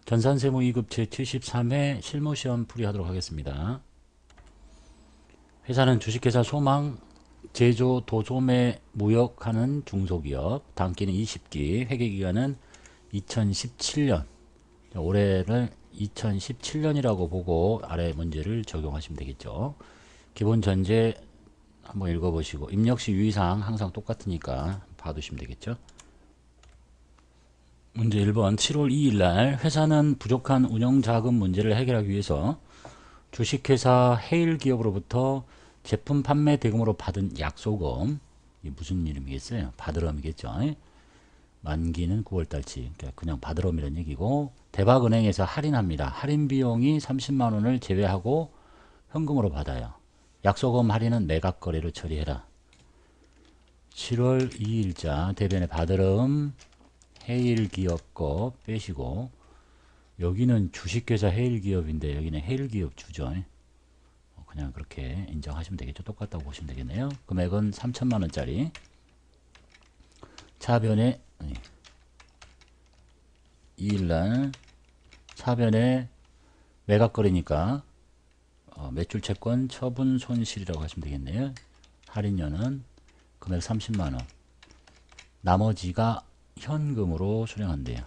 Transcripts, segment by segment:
전산세무 2급 제73회 실무시험 풀이하도록 하겠습니다. 회사는 주식회사 소망, 제조, 도소매, 무역하는 중소기업, 단기는 20기, 회계기간은 2017년, 올해를 2017년이라고 보고 아래 문제를 적용하시면 되겠죠. 기본 전제 한번 읽어보시고 입력시 유의사항 항상 똑같으니까 봐두시면 되겠죠. 문제 1번 7월 2일 날 회사는 부족한 운영자금 문제를 해결하기 위해서 주식회사 헤일기업으로부터 제품 판매 대금으로 받은 약소금, 이게 무슨 이름이겠어요? 받으럼이겠죠. 만기는 9월달치, 그냥 받으럼이라는 얘기고, 대박은행에서 할인합니다. 할인 비용이 30만원을 제외하고 현금으로 받아요. 약소금 할인은 매각거래로 처리해라. 7월 2일자 대변에 받으럼 헤일기업 거 빼시고, 여기는 주식회사 헤일기업인데 여기는 헤일기업 주죠. 그냥 그렇게 인정하시면 되겠죠. 똑같다고 보시면 되겠네요. 금액은 3천만원짜리. 차변에 2일날 차변에 매각거래니까 매출채권 처분 손실이라고 하시면 되겠네요. 할인료는 금액 30만원. 나머지가 현금으로 수령한대요.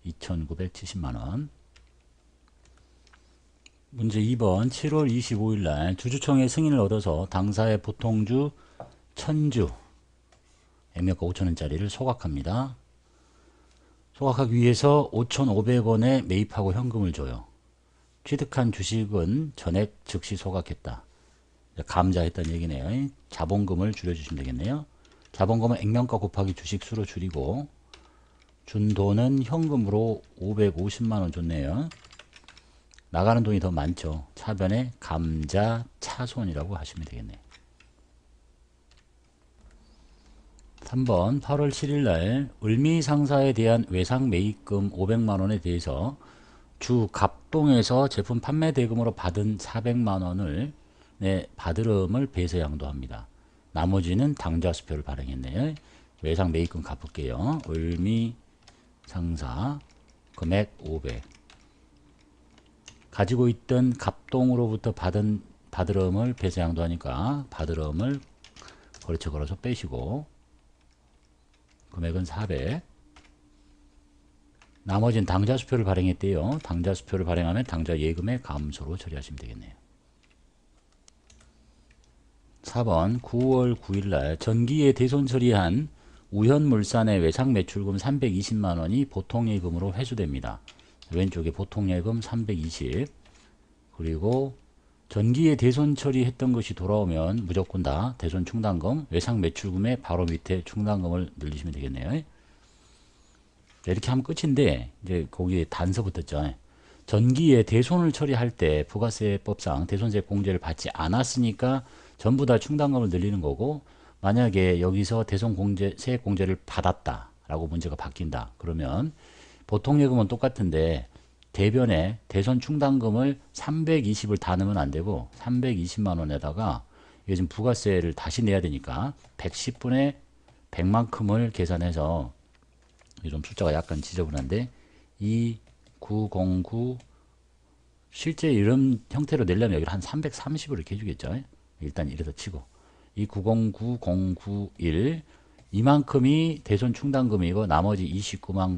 2,970만원. 문제 2번 7월 25일 날 주주총회 승인을 얻어서 당사의 보통주 1000주 액면가 5천원짜리를 소각합니다. 소각하기 위해서 5,500원에 매입하고 현금을 줘요. 취득한 주식은 전액 즉시 소각했다. 감자했다는 얘기네요. 자본금을 줄여주시면 되겠네요. 자본금은 액면가 곱하기 주식수로 줄이고 준 돈은 현금으로 550만원 줬네요. 나가는 돈이 더 많죠. 차변에 감자 차손이라고 하시면 되겠네요. 3번 8월 7일 날 을미 상사에 대한 외상 매입금 500만원에 대해서 주 갑동에서 제품 판매 대금으로 받은 400만원을 받으름을 배서 양도합니다. 나머지는 당좌수표를 발행했네요. 외상 매입금 갚을게요. 을미 상사 금액 500. 가지고 있던 갑동으로부터 받은 받으름을 배서 양도하니까 받으름을 거래처 걸어서 빼시고 금액은 400. 나머지는 당좌수표를 발행했대요. 당좌수표를 발행하면 당좌 예금의 감소로 처리하시면 되겠네요. 4번 9월 9일 날 전기에 대손 처리한 우현물산의 외상 매출금 320만원이 보통예금으로 회수됩니다. 왼쪽에 보통예금 320. 그리고 전기에 대손 처리했던 것이 돌아오면 무조건 다 대손 충당금, 외상 매출금의 바로 밑에 충당금을 늘리시면 되겠네요. 이렇게 하면 끝인데 이제 거기에 단서 붙었죠. 전기에 대손을 처리할 때 부가세법상 대손세 공제를 받지 않았으니까 전부 다 충당금을 늘리는 거고, 만약에 여기서 대손 공제, 세액 공제를 받았다라고 문제가 바뀐다. 그러면 보통예금은 똑같은데 대변에 대손 충당금을 320을 다 넣으면 안 되고 320만 원에다가 요즘 부가세를 다시 내야 되니까 110분의 100만큼을 계산해서, 좀 숫자가 약간 지저분한데 2909 실제 이런 형태로 내려면 여기 한 330을 이렇게 해주겠죠. 일단 이래서 치고 299091 이만큼이 대손 충당금이고 나머지 29만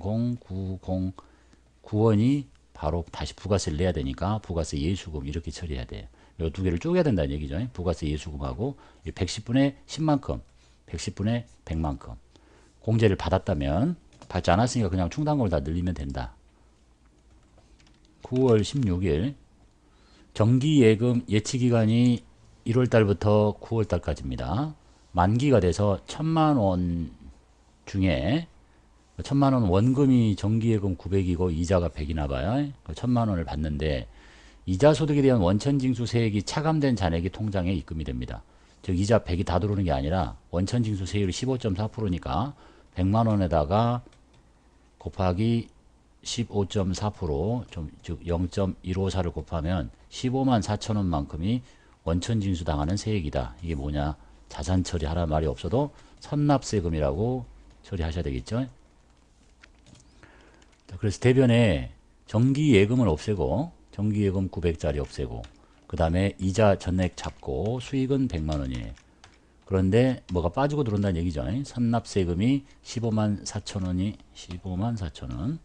0909원이 바로 다시 부가세를 내야 되니까 부가세 예수금 이렇게 처리해야 돼요. 이 두 개를 쪼개야 된다는 얘기죠. 부가세 예수금하고 110분의 10만큼 110분의 100만큼 공제를 받았다면, 받지 않았으니까 그냥 충당금을 다 늘리면 된다. 9월 16일 정기예금 예치기간이 1월달부터 9월달까지입니다. 만기가 돼서 1000만원 중에 1000만원 원금이 정기예금 900이고 이자가 100이나 봐요. 1000만원을 받는데 이자 소득에 대한 원천징수 세액이 차감된 잔액이 통장에 입금이 됩니다. 즉 이자 100이 다 들어오는 게 아니라 원천징수 세율이 15.4%니까 100만원에다가 곱하기 15.4%, 즉 0.154를 곱하면 15만 4천원만큼이 원천징수 당하는 세액이다. 이게 뭐냐? 자산 처리하라는 말이 없어도 선납세금이라고 처리하셔야 되겠죠. 그래서 대변에 정기예금을 없애고 정기예금 900짜리 없애고 그 다음에 이자 전액 잡고 수익은 100만원이에요. 그런데 뭐가 빠지고 들어온다는 얘기죠. 선납세금이 15만 4천원이 15만 4천원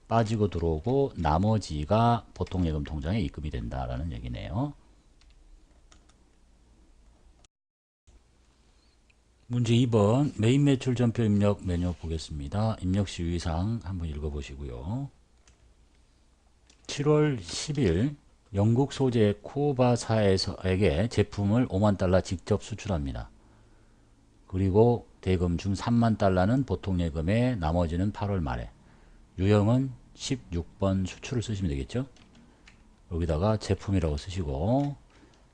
빠지고 들어오고 나머지가 보통예금 통장에 입금이 된다라는 얘기네요. 문제 2번 메인 매출 전표 입력 메뉴 보겠습니다. 입력시 유의사항 한번 읽어보시고요. 7월 10일 영국 소재 쿠바사에게 제품을 5만 달러 직접 수출합니다. 그리고 대금 중 3만 달러는 보통예금에 나머지는 8월 말에 유형은 16번 수출을 쓰시면 되겠죠. 여기다가 제품이라고 쓰시고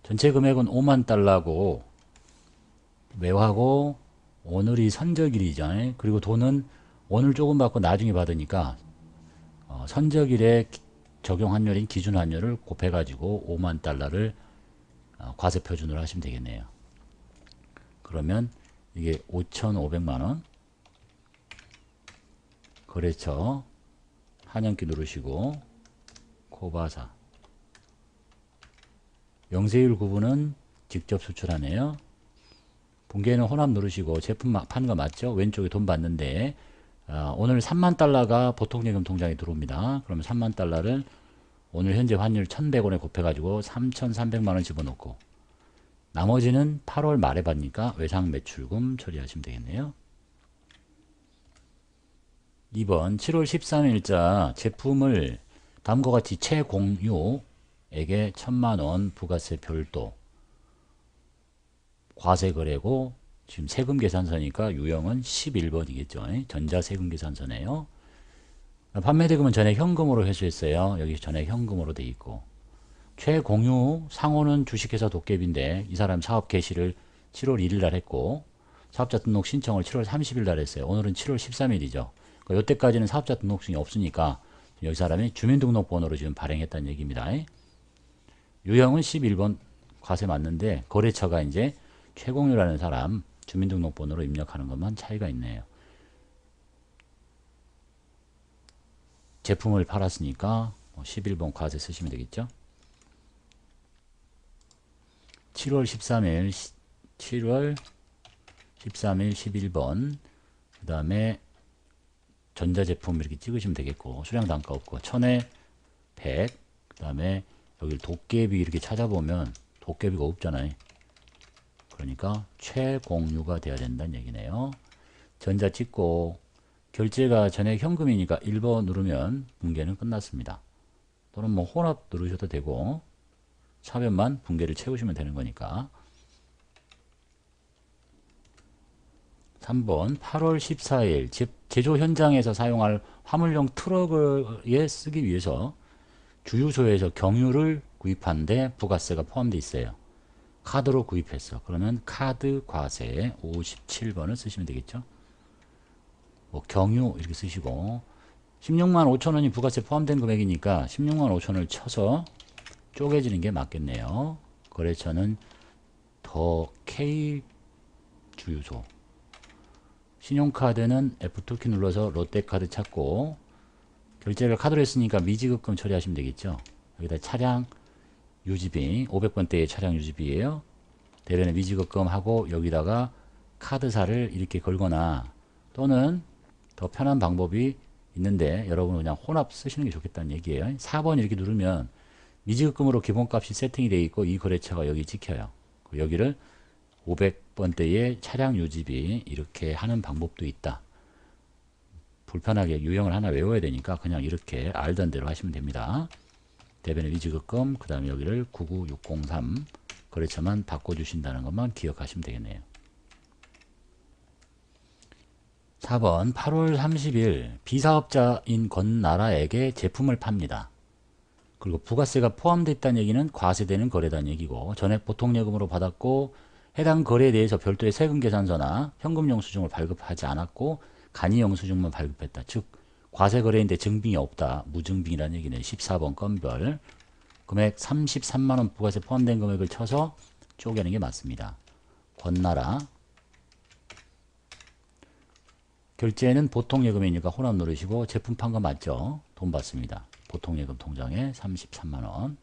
전체 금액은 5만 달러고 매화고 오늘이 선적일이죠. 그리고 돈은 오늘 조금 받고 나중에 받으니까 선적일에 적용 환율인 기준 환율을 곱해 가지고 5만 달러를 과세 표준으로 하시면 되겠네요. 그러면 이게 5,500만원 거래처 한영기 누르시고 코바사 영세율 구분은 직접 수출하네요. 분계는 혼합 누르시고 제품 파는 거 맞죠? 왼쪽에 돈 받는데 오늘 3만 달러가 보통예금 통장에 들어옵니다. 그러면 3만 달러를 오늘 현재 환율 1,100원에 곱해가지고 3,300만원 집어넣고 나머지는 8월 말에 받으니까 외상 매출금 처리하시면 되겠네요. 2번 7월 13일자 제품을 다음과 같이 최공유에게 1,000만원 부가세 별도 과세거래고 지금 세금계산서니까 유형은 11번이겠죠. 전자세금계산서네요. 판매대금은 전액 현금으로 회수했어요. 여기 전액 현금으로 돼 있고 최공유 상호는 주식회사 도깨비인데 이 사람 사업 개시를 7월 1일 날 했고 사업자 등록 신청을 7월 30일 날 했어요. 오늘은 7월 13일이죠. 그러니까 이때까지는 사업자 등록증이 없으니까 여기 사람이 주민등록번호로 지금 발행했다는 얘기입니다. 유형은 11번 과세 맞는데 거래처가 이제 최공유라는 사람 주민등록번호로 입력하는 것만 차이가 있네요. 제품을 팔았으니까 11번 과세 쓰시면 되겠죠. 7월 13일 11번 그 다음에 전자제품 이렇게 찍으시면 되겠고 수량 단가 없고 1000에 100 그 다음에 여기 도깨비 이렇게 찾아보면 도깨비가 없잖아요. 그러니까 최공유가 돼야 된다는 얘기네요. 전자 찍고 결제가 전액 현금이니까 1번 누르면 분계는 끝났습니다. 또는 뭐 혼합 누르셔도 되고 차변만 분계를 채우시면 되는 거니까. 3번 8월 14일 제조 현장에서 사용할 화물용 트럭에 쓰기 위해서 주유소에서 경유를 구입하는데 부가세가 포함되어 있어요. 카드로 구입했어. 그러면 카드 과세 57번을 쓰시면 되겠죠. 뭐 경유 이렇게 쓰시고 16만 5천원이 부가세 포함된 금액이니까 16만 5천원을 쳐서 쪼개지는 게 맞겠네요. 거래처는 더 K 주유소. 신용카드는 F2키 눌러서 롯데카드 찾고 결제를 카드로 했으니까 미지급금 처리하시면 되겠죠. 여기다 차량 유지비 500번대의 차량 유지비예요. 대련의 미지급금 하고 여기다가 카드사를 이렇게 걸거나 또는 더 편한 방법이 있는데 여러분은 그냥 혼합 쓰시는 게 좋겠다는 얘기예요. 4번 이렇게 누르면 미지급금으로 기본값이 세팅이 되어 있고 이 거래처가 여기 찍혀요. 여기를 500번대의 차량 유지비 이렇게 하는 방법도 있다. 불편하게 유형을 하나 외워야 되니까 그냥 이렇게 알던 대로 하시면 됩니다. 대변의 미지급금 그 다음에 여기를 99603 거래처만 바꿔주신다는 것만 기억하시면 되겠네요. 4번 8월 30일 비사업자인 건나라에게 제품을 팝니다. 그리고 부가세가 포함되어 있다는 얘기는 과세되는 거래다는 얘기고 전액 보통예금으로 받았고 해당 거래에 대해서 별도의 세금계산서나 현금영수증을 발급하지 않았고 간이영수증만 발급했다. 즉 과세거래인데 증빙이 없다. 무증빙이라는 얘기는 14번 건별 금액 33만원 부가세 포함된 금액을 쳐서 쪼개는 게 맞습니다. 건나라 결제는 보통예금이니까 혼합 누르시고 제품 판 거 맞죠? 돈 받습니다. 보통예금 통장에 33만원.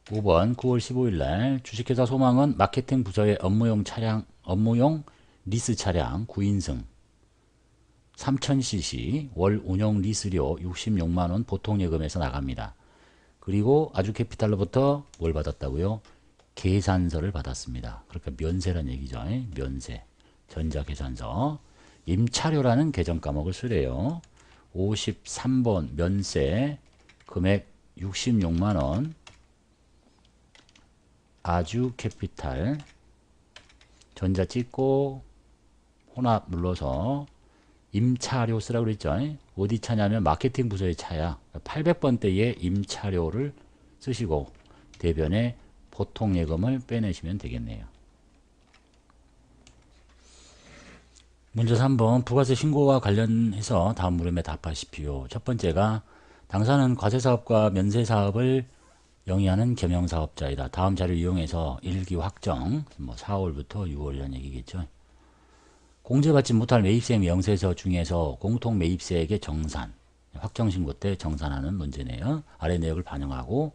5번 9월 15일날 주식회사 소망은 마케팅 부서의 업무용 리스 차량 9인승 3000cc 월 운영 리스료 66만원 보통예금에서 나갑니다. 그리고 아주캐피탈로부터 뭘 받았다고요? 계산서를 받았습니다. 그러니까 면세란 얘기죠. 면세. 전자계산서. 임차료라는 계정 과목을 쓰래요. 53번 면세 금액 66만원 아주캐피탈 전자 찍고 혼합 눌러서 임차료 쓰라고 그랬죠. 어디 차냐면 마케팅 부서의 차야. 800번대의 임차료를 쓰시고 대변에 보통예금을 빼내시면 되겠네요. 문제 3번 부가세 신고와 관련해서 다음 물음에 답하십시오. 첫 번째가 당사는 과세사업과 면세사업을 영위하는 겸용사업자이다. 다음 자료를 이용해서 일기 확정 4월부터 6월이라는 얘기겠죠. 공제받지 못할 매입세 명세서 중에서 공통 매입세액의 정산 확정신고 때 정산하는 문제네요. 아래 내역을 반영하고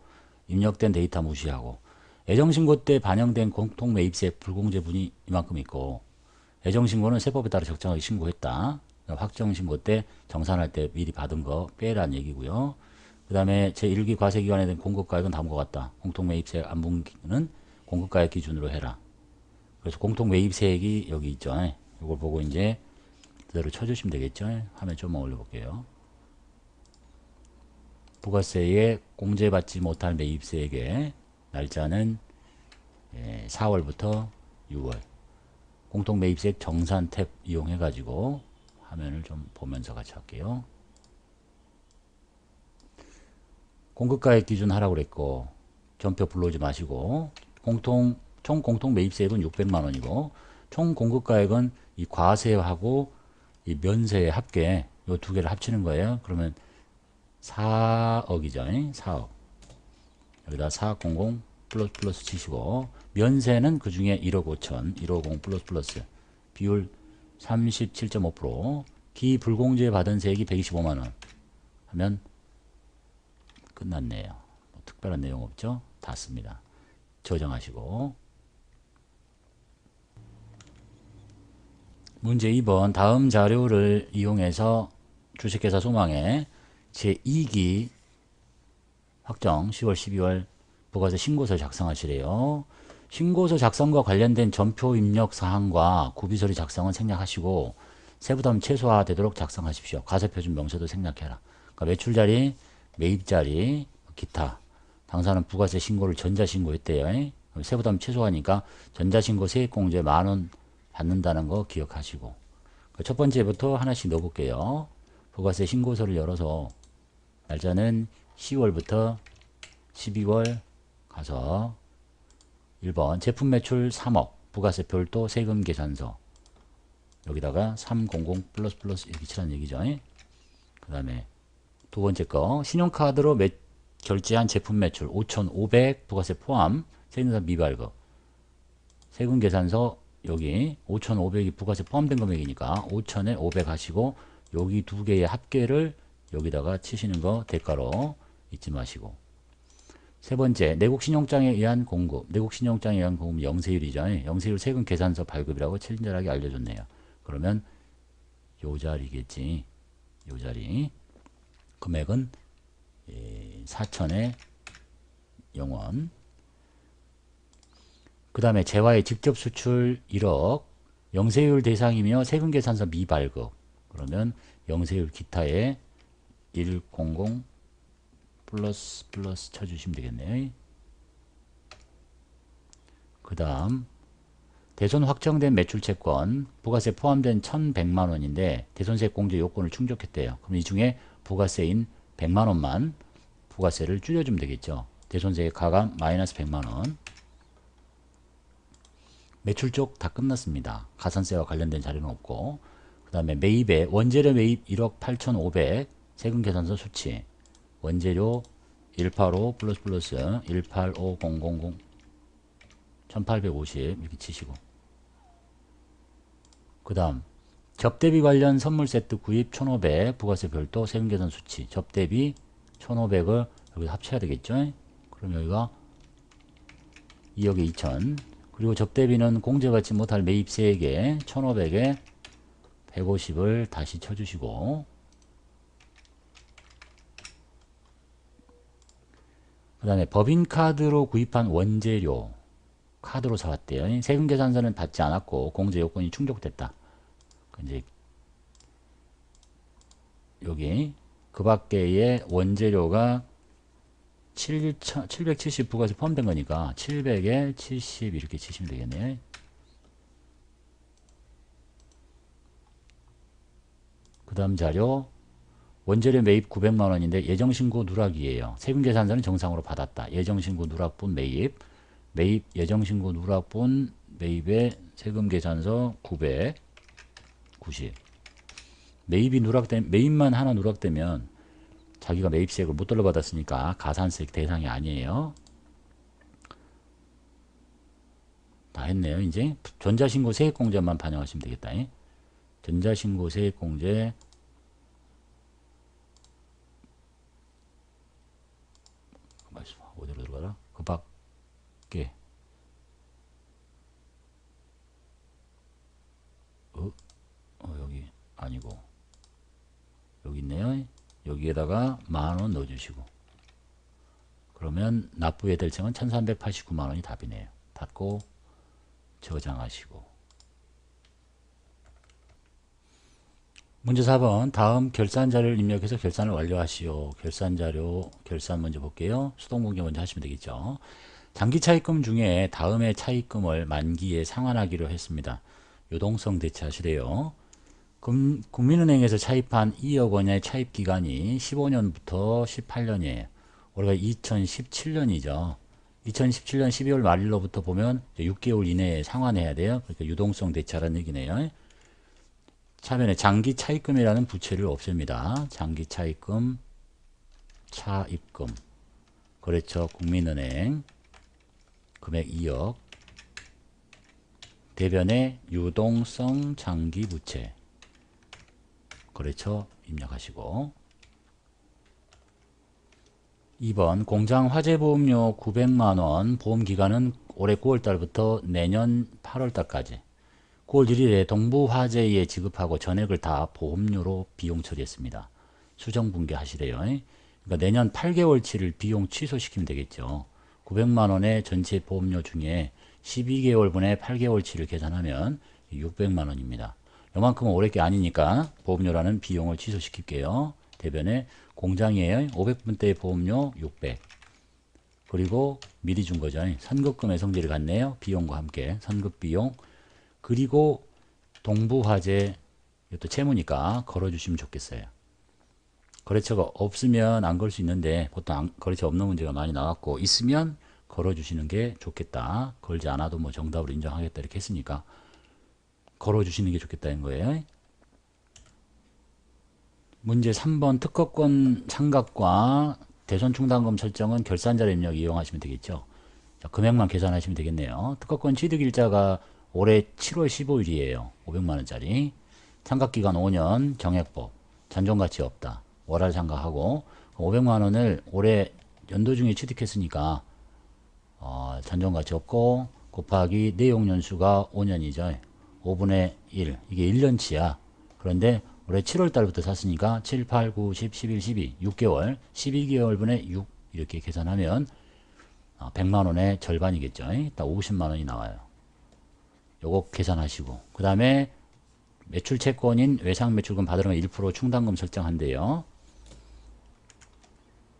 입력된 데이터 무시하고 애정신고 때 반영된 공통 매입세 불공제분이 이만큼 있고 애정신고는 세법에 따라 적정하게 신고했다. 확정신고 때 정산할 때 미리 받은 거 빼라는 얘기고요. 그 다음에 제1기 과세기관에 대한 공급가액은 다음과 같다. 공통매입세 안분기는 공급가액 기준으로 해라. 그래서 공통매입세액이 여기 있죠. 이걸 보고 이제 그대로 쳐주시면 되겠죠. 화면 좀만 올려볼게요. 부가세에 공제받지 못할 매입세액의 날짜는 4월부터 6월. 공통매입세액 정산 탭 이용해 가지고 화면을 좀 보면서 같이 할게요. 공급가액 기준 하라고 그랬고 전표 불러오지 마시고 총 공통 매입세액은 600만원이고 총 공급가액은 이 과세하고 이 면세의 합계 요 두 개를 합치는 거예요. 그러면 4억이죠. 4억. 여기다 400 플러스 치시고 면세는 그 중에 1억 5천 150 플러스 비율 37.5% 기불공제 받은 세액이 125만원 하면 끝났네요. 뭐 특별한 내용 없죠? 다 씁니다. 저장하시고 문제 2번 다음 자료를 이용해서 주식회사 소망에 제2기 확정 10월 12월 부가세 신고서 작성하시래요. 신고서 작성과 관련된 전표 입력 사항과 구비서류 작성은 생략하시고 세부담 최소화되도록 작성하십시오. 과세표준 명세도 생략해라. 그러니까 매출자리, 매입자리, 기타. 당사는 부가세 신고를 전자신고했대요. 세부담 최소화니까 전자신고 세액공제 만원 받는다는 거 기억하시고 첫 번째부터 하나씩 넣어볼게요. 부가세 신고서를 열어서 날짜는 10월부터 12월 가서 1번 제품 매출 3억 부가세 별도 세금 계산서 여기다가 300 플러스 이렇게 치라는 얘기죠. 그 다음에 두 번째 거 신용카드로 결제한 제품 매출 5,500 부가세 포함 세금계산 미발급 세금 계산서 여기 5,500이 부가세 포함된 금액이니까 5,000에 500 하시고 여기 두 개의 합계를 여기다가 치시는 거 대가로 잊지 마시고 세 번째 내국신용장에 의한 공급 내국신용장에 의한 공급 영세율이죠. 영세율 세금 계산서 발급이라고 친절하게 알려줬네요. 그러면 요 자리겠지. 요 자리 금액은 4,000에 0원 그 다음에 재화의 직접 수출 1억 영세율 대상이며 세금 계산서 미발급 그러면 영세율 기타에 100 플러스 쳐주시면 되겠네요. 그 다음 대손 확정된 매출채권 부가세 포함된 1,100만원인데 대손세액 공제 요건을 충족했대요. 그럼 이 중에 부가세인 100만원만 부가세를 줄여주면 되겠죠. 대손세액 가감 마이너스 100만원 매출 쪽 다 끝났습니다. 가산세와 관련된 자료는 없고 그 다음에 매입에 원재료 매입 1억 8,500 세금 계산서 수치 원재료 185 플러스 185000 1850 이렇게 치시고 그 다음 접대비 관련 선물 세트 구입 1,500 부가세 별도 세금 계산 수치 접대비 1,500을 여기서 합쳐야 되겠죠. 그럼 여기가 2억에 2천. 그리고 접대비는 공제받지 못할 매입세액에 1,500에 150을 다시 쳐주시고, 그 다음에 법인카드로 구입한 원재료 카드로 사왔대요. 세금 계산서는 받지 않았고 공제 요건이 충족됐다. 이제 여기 그 밖에의 원재료가 770 부가세 포함된 거니까 700에 70 이렇게 치시면 되겠네요. 그 다음 자료 원재료 매입 900만원인데 예정신고 누락이에요. 세금 계산서는 정상으로 받았다. 예정신고 누락분 매입 예정신고 누락분 매입의 세금 계산서 990. 매입만 하나 누락되면 자기가 매입세액을 못 돌려받았으니까 가산세액 대상이 아니에요. 다 했네요. 이제 전자신고 세액공제만 반영하시면 되겠다. 전자신고 세액공제 어디로 들어가라? 그 밖에 여기 아니고 여기 있네요. 여기에다가 만원 넣어주시고 그러면 납부해야 될 청은 1389만원이 답이네요. 닫고 저장하시고 문제 4번 다음 결산자료를 입력해서 결산을 완료하시오. 결산자료 결산 먼저 볼게요. 수동공개 먼저 하시면 되겠죠. 장기차입금 중에 다음의 차입금을 만기에 상환하기로 했습니다. 유동성 대체하시래요. 국민은행에서 차입한 2억 원의 차입기간이 15년부터 18년이에요. 올해가 2017년이죠. 2017년 12월 말일로부터 보면 6개월 이내에 상환해야 돼요. 그러니까 유동성 대체하라는 얘기네요. 차변에 장기 차입금이라는 부채를 없앱니다. 장기 차입금, 차입금, 거래처 국민은행, 금액 2억, 대변에 유동성 장기 부채, 거래처 입력하시고 2번 공장 화재보험료 900만원 보험기간은 올해 9월달부터 내년 8월달까지 9월 1일에 동부화재에 지급하고 전액을 다 보험료로 비용 처리했습니다. 수정분개 하시래요. 그러니까 내년 8개월치를 비용 취소시키면 되겠죠. 900만원의 전체 보험료 중에 12개월분의 8개월치를 계산하면 600만원입니다. 요만큼은 올해 게 아니니까 보험료라는 비용을 취소시킬게요. 대변에 공장이에요. 500분대의 보험료 600. 그리고 미리 준 거죠. 선급금의 성질이 같네요. 비용과 함께 선급비용. 그리고 동부화재 이것도 채무니까 걸어주시면 좋겠어요. 거래처가 없으면 안 걸 수 있는데 보통 거래처 없는 문제가 많이 나왔고 있으면 걸어주시는 게 좋겠다. 걸지 않아도 뭐 정답으로 인정하겠다 이렇게 했으니까 걸어주시는 게 좋겠다는 거예요. 문제 3번 특허권 상각과 대손 충당금 설정은 결산자료 입력 이용하시면 되겠죠. 자, 금액만 계산하시면 되겠네요. 특허권 취득일자가 올해 7월 15일이에요. 500만원짜리. 상각기간 5년, 정액법, 잔존가치 없다. 월할 상각하고 500만원을 올해 연도 중에 취득했으니까 잔존가치 없고 곱하기 내용연수가 5년이죠. 5분의 1. 이게 1년치야. 그런데 올해 7월 달부터 샀으니까 7, 8, 9, 10, 11, 12. 6개월. 12개월분의 6 이렇게 계산하면 100만원의 절반이겠죠. 딱 50만원이 나와요. 요거 계산하시고 그 다음에 매출 채권인 외상 매출금 받으려면 1% 충당금 설정한대요.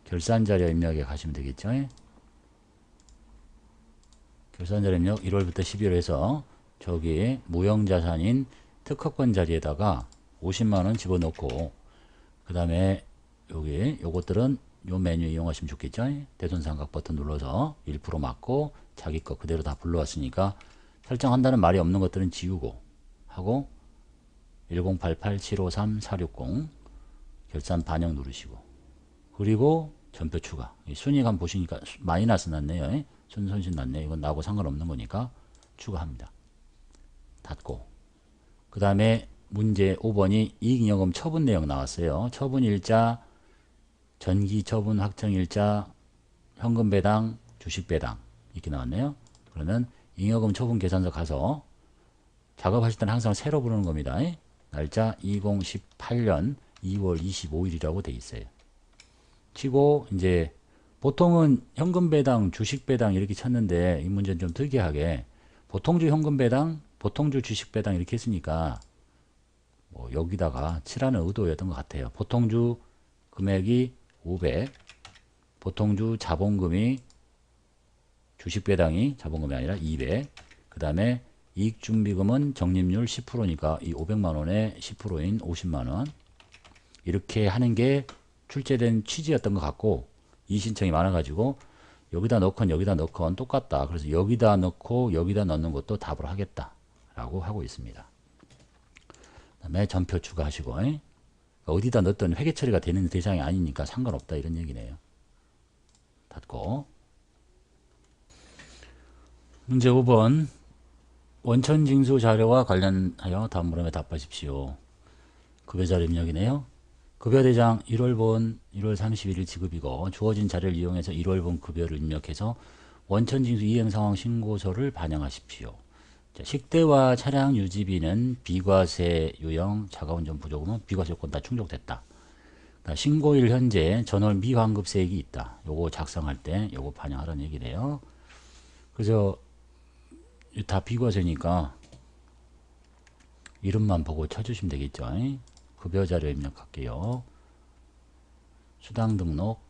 결산자료 입력에 가시면 되겠죠. 결산자료 입력 1월부터 12월 해서 저기 무형자산인 특허권 자리에다가 50만원 집어넣고 그 다음에 여기 요것들은 요 메뉴 이용하시면 좋겠죠. 대손상각 버튼 눌러서 1% 맞고 자기 거 그대로 다 불러왔으니까 설정한다는 말이 없는 것들은 지우고 하고 1088-753-460 결산 반영 누르시고 그리고 전표 추가 순위감 보시니까 마이너스 났네요. 순손실 났네. 이건 나하고 상관없는 거니까 추가합니다. 닫고 그 다음에 문제 5번이 이익잉여금 처분 내용 나왔어요. 처분일자, 전기처분 확정일자, 현금배당, 주식배당 이렇게 나왔네요. 그러면 잉여금 처분 계산서 가서 작업하실 때는 항상 세로 부르는 겁니다. 날짜 2018년 2월 25일이라고 돼 있어요. 치고 이제 보통은 현금배당, 주식배당 이렇게 쳤는데 이 문제는 좀 특이하게 보통주 현금배당, 보통주 주식배당 이렇게 했으니까 뭐 여기다가 칠하는 의도였던 것 같아요. 보통주 금액이 500, 보통주 자본금이 주식배당이 자본금이 아니라 200, 그 다음에 이익준비금은 적립률 10%니까 이 500만원에 10%인 50만원 이렇게 하는 게 출제된 취지였던 것 같고 이 신청이 많아가지고 여기다 넣건 여기다 넣건 똑같다. 그래서 여기다 넣고 여기다 넣는 것도 답으로 하겠다 라고 하고 있습니다. 그 다음에 전표 추가하시고 어디다 넣었던 회계 처리가 되는 대상이 아니니까 상관없다 이런 얘기네요. 닫고 문제 5번 원천징수 자료와 관련하여 다음 물음에 답하십시오. 급여자료 입력이네요. 급여대장 1월분 1월 31일 지급이고 주어진 자료를 이용해서 1월분 급여를 입력해서 원천징수 이행상황 신고서를 반영하십시오. 자, 식대와 차량 유지비는 비과세 유형 자가운전 부조금은 비과세 요건 다 충족됐다. 신고일 현재 전월 미환급세액이 있다. 요거 작성할 때 요거 반영하라는 얘기네요. 그래서 다 비과세니까 이름만 보고 쳐주시면 되겠죠. 급여자료 입력할게요. 수당 등록.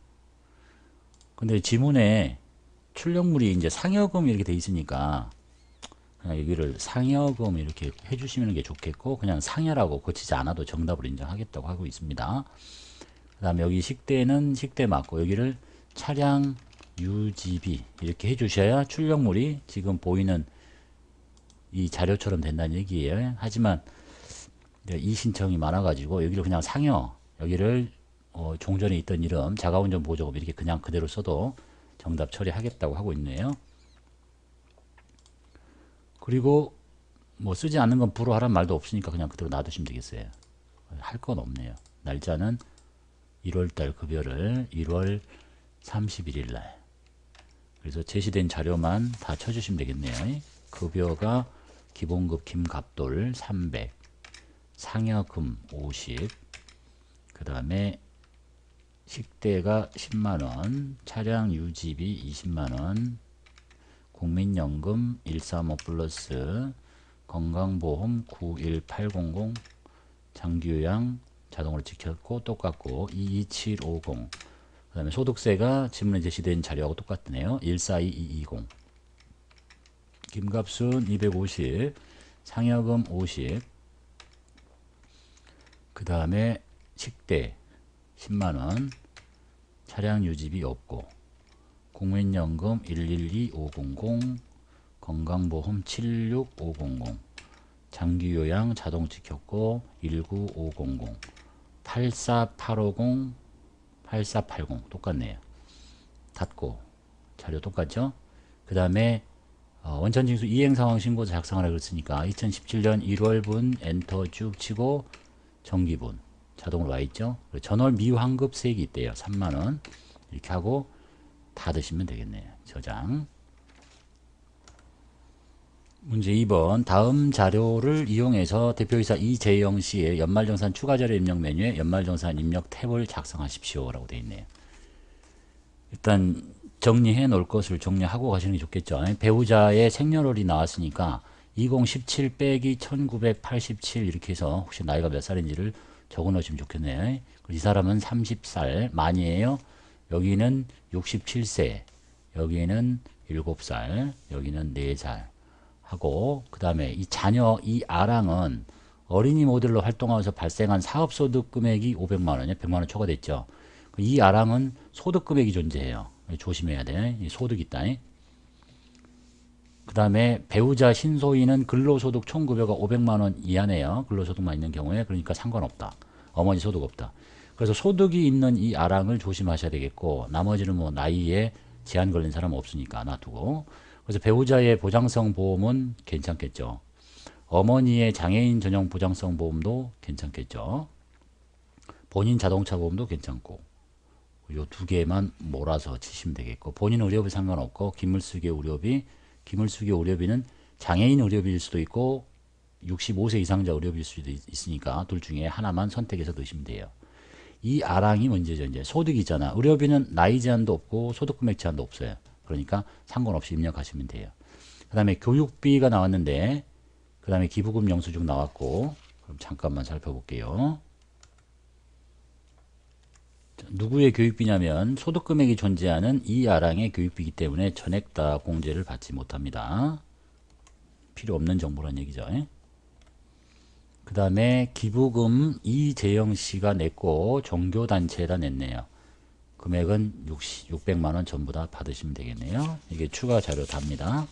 근데 지문에 출력물이 이제 상여금 이렇게 돼 있으니까 그냥 여기를 상여금 이렇게 해주시면 게 좋겠고 그냥 상여라고 고치지 않아도 정답으로 인정하겠다고 하고 있습니다. 그 다음에 여기 식대는 식대 맞고 여기를 차량 유지비 이렇게 해주셔야 출력물이 지금 보이는 이 자료처럼 된다는 얘기예요. 하지만 이 신청이 많아가지고 여기를 그냥 상여 여기를 종전에 있던 이름 자가운전 보조금 이렇게 그냥 그대로 써도 정답 처리하겠다고 하고 있네요. 그리고 뭐 쓰지 않는 건 불허하란 말도 없으니까 그냥 그대로 놔두시면 되겠어요. 할 건 없네요. 날짜는 1월달 급여를 1월 31일 날. 그래서 제시된 자료만 다 쳐주시면 되겠네요. 급여가 기본급 김갑돌 300, 상여금 50, 그 다음에 식대가 10만원, 차량 유지비 20만원, 국민연금 135 플러스, 건강보험 91800, 장기요양 자동으로 찍혔고 똑같고 22750, 그 다음에 소득세가 지문에 제시된 자료하고 똑같네요. 142220, 김갑순 250, 상여금 50, 그 다음에 식대 10만원, 차량 유지비 없고, 국민연금 112500, 건강보험 76500, 장기요양 자동 찍혔고 19500, 84850, 8480 똑같네요. 닫고 자료 똑같죠? 그 다음에 원천징수 이행상황 신고서 작성하라 그랬으니까 2017년 1월분 엔터 쭉 치고 정기분 자동으로 와있죠. 전월 미환급세액이 있대요. 3만원 이렇게 하고 닫으시면 되겠네요. 저장. 문제 2번 다음 자료를 이용해서 대표이사 이재영 씨의 연말정산 추가자료 입력 메뉴에 연말정산 입력 탭을 작성하십시오 라고 되어 있네요. 일단 정리해 놓을 것을 정리하고 가시는 게 좋겠죠. 배우자의 생년월일이 나왔으니까 2017 빼기 1987 이렇게 해서 혹시 나이가 몇 살인지를 적어 놓으시면 좋겠네요. 이 사람은 30살 만이에요. 여기는 67세, 여기는 7살, 여기는 4살 하고, 그 다음에 이 자녀 이 아랑은 어린이 모델로 활동하면서 발생한 사업소득 금액이 500만원이에요. 100만원 초과됐죠. 이 아랑은 소득 금액이 존재해요. 조심해야 돼. 소득이 있다. 그 다음에 배우자 신소희는 근로소득 총급여가 500만원 이하네요. 근로소득만 있는 경우에. 그러니까 상관없다. 어머니 소득 없다. 그래서 소득이 있는 이 아랑을 조심하셔야 되겠고, 나머지는 뭐 나이에 제한 걸린 사람 없으니까 놔두고. 그래서 배우자의 보장성 보험은 괜찮겠죠. 어머니의 장애인 전용 보장성 보험도 괜찮겠죠. 본인 자동차 보험도 괜찮고 요 두 개만 몰아서 치시면 되겠고 본인 의료비 상관없고 기물수기 의료비는 장애인 의료비일 수도 있고 65세 이상자 의료비일 수도 있으니까 둘 중에 하나만 선택해서 넣으시면 돼요. 이 아랑이 문제죠. 이제 소득이잖아. 의료비는 나이 제한도 없고 소득 금액 제한도 없어요. 그러니까 상관없이 입력하시면 돼요. 그 다음에 교육비가 나왔는데 그 다음에 기부금 영수증 나왔고 그럼 잠깐만 살펴볼게요. 누구의 교육비냐면 소득금액이 존재하는 이 아랑의 교육비이기 때문에 전액 다 공제를 받지 못합니다. 필요 없는 정보란 얘기죠. 그 다음에 기부금 이재영씨가 냈고 종교단체에다 냈네요. 금액은 600만원 전부 다 받으시면 되겠네요. 이게 추가 자료 답니다.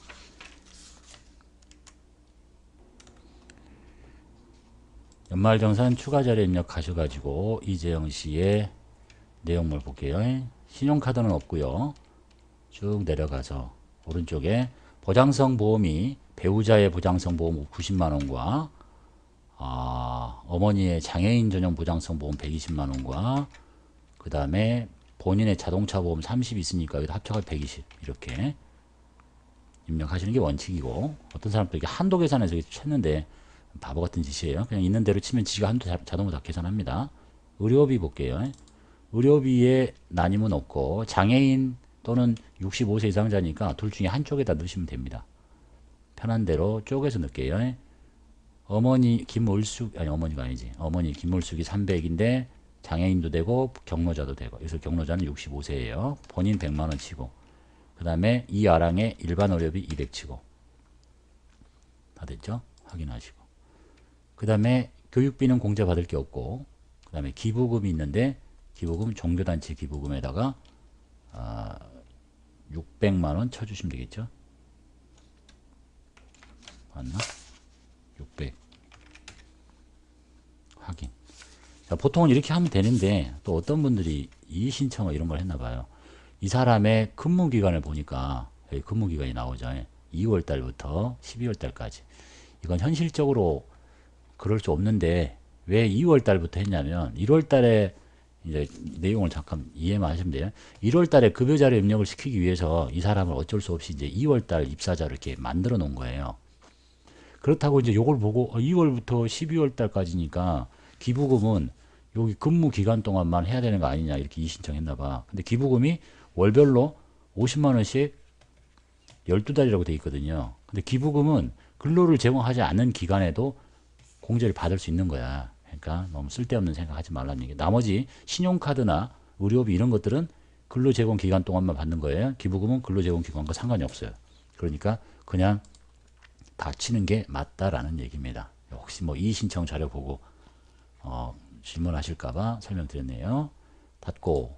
연말정산 추가 자료 입력하셔가지고 이재영씨의 내용물 볼게요. 신용카드는 없고요. 쭉 내려가서 오른쪽에 보장성 보험이 배우자의 보장성 보험 90만원과 어머니의 장애인 전용 보장성 보험 120만원과 그 다음에 본인의 자동차 보험 30 있으니까 여기다 합쳐가 120 이렇게 입력하시는 게 원칙이고 어떤 사람도 이게 한도 계산해서 쳤는데 바보 같은 짓이에요. 그냥 있는 대로 치면 지가 한도 자동으로 다 계산합니다. 의료비 볼게요. 의료비에 나님은 없고 장애인 또는 65세 이상자니까 둘 중에 한쪽에다 넣으시면 됩니다. 편한 대로 쪼개서 넣을게요. 어머니 김을숙 아니 어머니가 아니지. 어머니 김을숙이 300인데 장애인도 되고 경로자도 되고. 그래서 경로자는 65세예요. 본인 100만원 치고 그 다음에 이 아랑에 일반 의료비 200 치고 다 됐죠? 확인하시고 그 다음에 교육비는 공제 받을 게 없고 그 다음에 기부금이 있는데 기부금 종교단체 기부금에다가 600만원 쳐주시면 되겠죠? 맞나? 600 확인. 자, 보통은 이렇게 하면 되는데 또 어떤 분들이 이의신청을 이런 걸 했나봐요. 이 사람의 근무기간을 보니까 여기 근무기간이 나오죠. 2월 달부터 12월 달까지. 이건 현실적으로 그럴 수 없는데 왜 2월 달부터 했냐면 1월 달에 이제 내용을 잠깐 이해만 하시면 돼요. 1월 달에 급여자료 입력을 시키기 위해서 이 사람을 어쩔 수 없이 이제 2월 달 입사자로 이렇게 만들어 놓은 거예요. 그렇다고 이제 요걸 보고 2월부터 12월 달까지니까 기부금은 여기 근무 기간 동안만 해야 되는 거 아니냐 이렇게 이의신청했나 봐. 근데 기부금이 월별로 50만 원씩 12달이라고 돼 있거든요. 근데 기부금은 근로를 제공하지 않는 기간에도 공제를 받을 수 있는 거야. 그러니까 너무 쓸데없는 생각하지 말라는 얘기. 나머지 신용카드나 의료비 이런 것들은 근로 제공 기간 동안만 받는 거예요. 기부금은 근로 제공 기간과 상관이 없어요. 그러니까 그냥 다 치는 게 맞다라는 얘기입니다. 혹시 뭐 이의신청 자료 보고 질문하실까봐 설명드렸네요. 닫고